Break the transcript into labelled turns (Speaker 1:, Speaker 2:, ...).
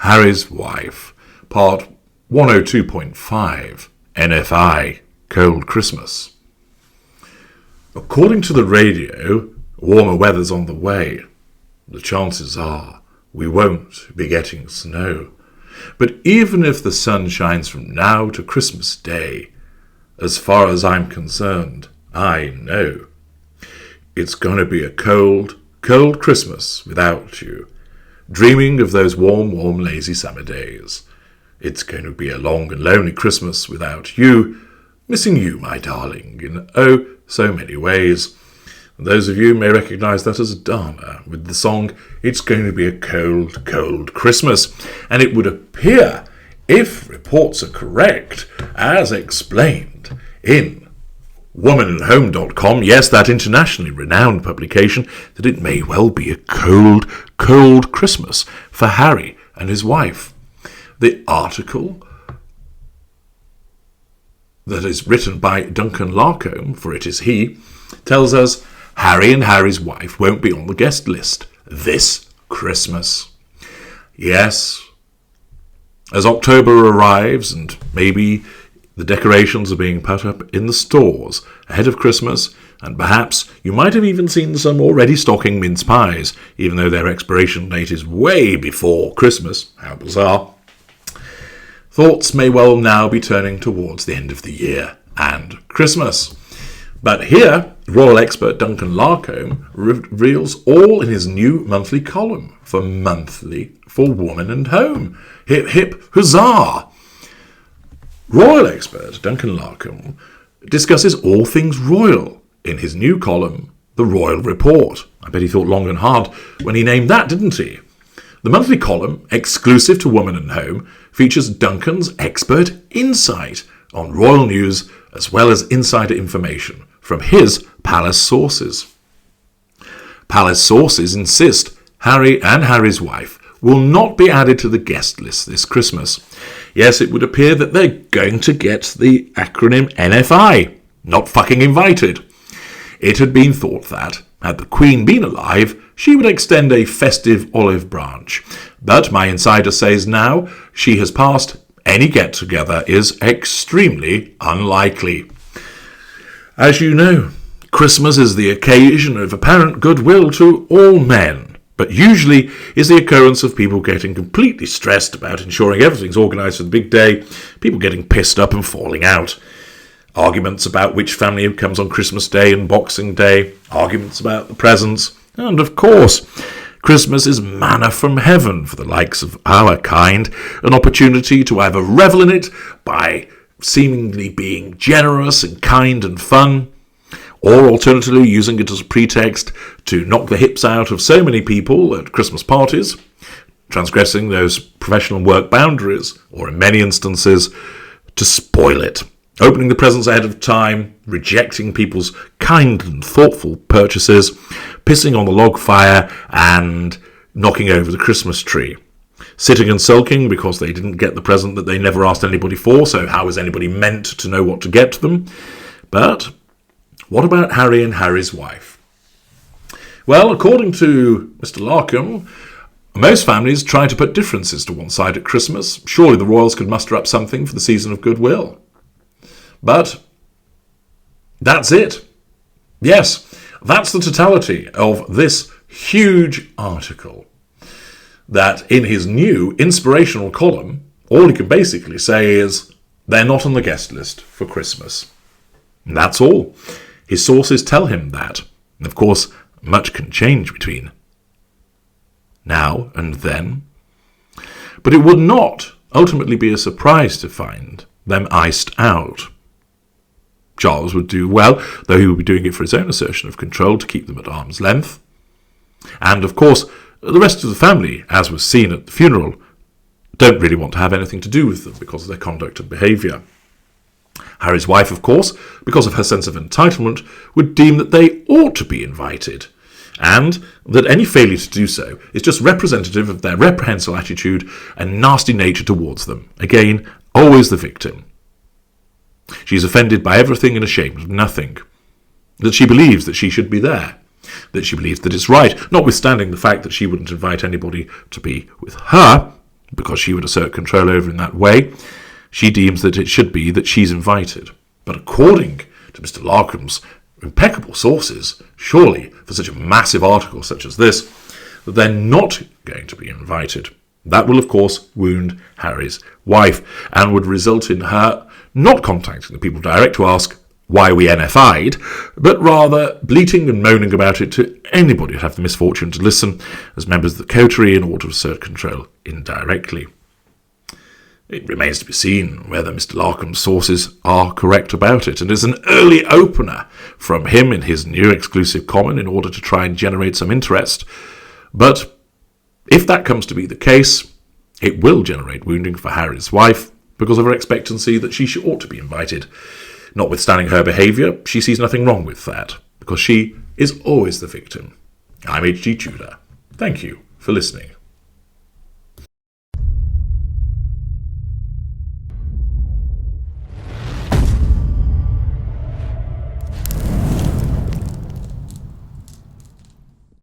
Speaker 1: Harry's Wife, Part 102.5, NFI, Cold Christmas. According to the radio, warmer weather's on the way. The chances are we won't be getting snow. But even if the sun shines from now to Christmas Day, as far as I'm concerned, I know it's going to be a cold, cold Christmas without you, dreaming of those warm, lazy summer days. It's going to be a long and lonely Christmas without you, missing you, my darling, in oh so many ways. And those of you may recognise that as a Dharma with the song It's Going to Be a Cold, Cold Christmas. And it would appear, if reports are correct, as explained in womanandhome.com, yes, that internationally renowned publication, that it may well be a cold, cold Christmas for Harry and his wife. The article that is written by Duncan Larcombe, for it is he, tells us Harry and Harry's wife won't be on the guest list this Christmas. Yes, as October arrives and maybe the decorations are being put up in the stores ahead of Christmas, and perhaps you might have even seen some already stocking mince pies, even though their expiration date is way before Christmas. How bizarre. Thoughts may well now be turning towards the end of the year and Christmas. But here, royal expert Duncan Larcombe reveals all in his new monthly column for Woman and Home. Hip hip huzzah! Royal expert Duncan Larcombe discusses all things royal in his new column, The Royal Report. I bet he thought long and hard when he named that, didn't he? The monthly column, exclusive to Woman and Home, features Duncan's expert insight on royal news as well as insider information from his palace sources. Palace sources insist Harry and Harry's wife will not be added to the guest list this Christmas. Yes, it would appear that they're going to get the acronym NFI, not fucking invited. It had been thought that, had the Queen been alive, she would extend a festive olive branch. But my insider says now she has passed. Any get-together is extremely unlikely. As you know, Christmas is the occasion of apparent goodwill to all men, but usually is the occurrence of people getting completely stressed about ensuring everything's organised for the big day, people getting pissed up and falling out. Arguments about which family comes on Christmas Day and Boxing Day, arguments about the presents, and of course, Christmas is manna from heaven for the likes of our kind, an opportunity to either revel in it by seemingly being generous and kind and fun, or alternatively using it as a pretext to knock the hips out of so many people at Christmas parties, transgressing those professional work boundaries, or in many instances, to spoil it. Opening the presents ahead of time, rejecting people's kind and thoughtful purchases, pissing on the log fire, and knocking over the Christmas tree. Sitting and sulking because they didn't get the present that they never asked anybody for, so how is anybody meant to know what to get to them? But what about Harry and Harry's wife? Well, according to Mr. Larcombe, most families try to put differences to one side at Christmas. Surely the royals could muster up something for the season of goodwill. But that's it. Yes, that's the totality of this huge article. That in his new inspirational column, all he can basically say is, they're not on the guest list for Christmas. And that's all. His sources tell him that. And of course, much can change between now and then. But it would not ultimately be a surprise to find them iced out. Charles would do well, though he would be doing it for his own assertion of control to keep them at arm's length. And, of course, the rest of the family, as was seen at the funeral, don't really want to have anything to do with them because of their conduct and behaviour. Harry's wife, of course, because of her sense of entitlement, would deem that they ought to be invited, and that any failure to do so is just representative of their reprehensible attitude and nasty nature towards them. Again, always the victim. She is offended by everything and ashamed of nothing. That she believes that she should be there. That she believes that it's right, notwithstanding the fact that she wouldn't invite anybody to be with her, because she would assert control over in that way, she deems that it should be that she's invited. But according to Mr. Larkham's impeccable sources, surely for such a massive article such as this, that they're not going to be invited. That will, of course, wound Harry's wife and would result in her not contacting the people direct to ask why we NFI'd, but rather bleating and moaning about it to anybody who'd have the misfortune to listen as members of the coterie in order to assert control indirectly. It remains to be seen whether Mr. Larkham's sources are correct about it, and is an early opener from him in his new exclusive comment in order to try and generate some interest. But if that comes to be the case, it will generate wounding for Harry's wife because of her expectancy that she ought to be invited. Notwithstanding her behaviour, she sees nothing wrong with that, because she is always the victim. I'm H.G. Tudor. Thank you for listening.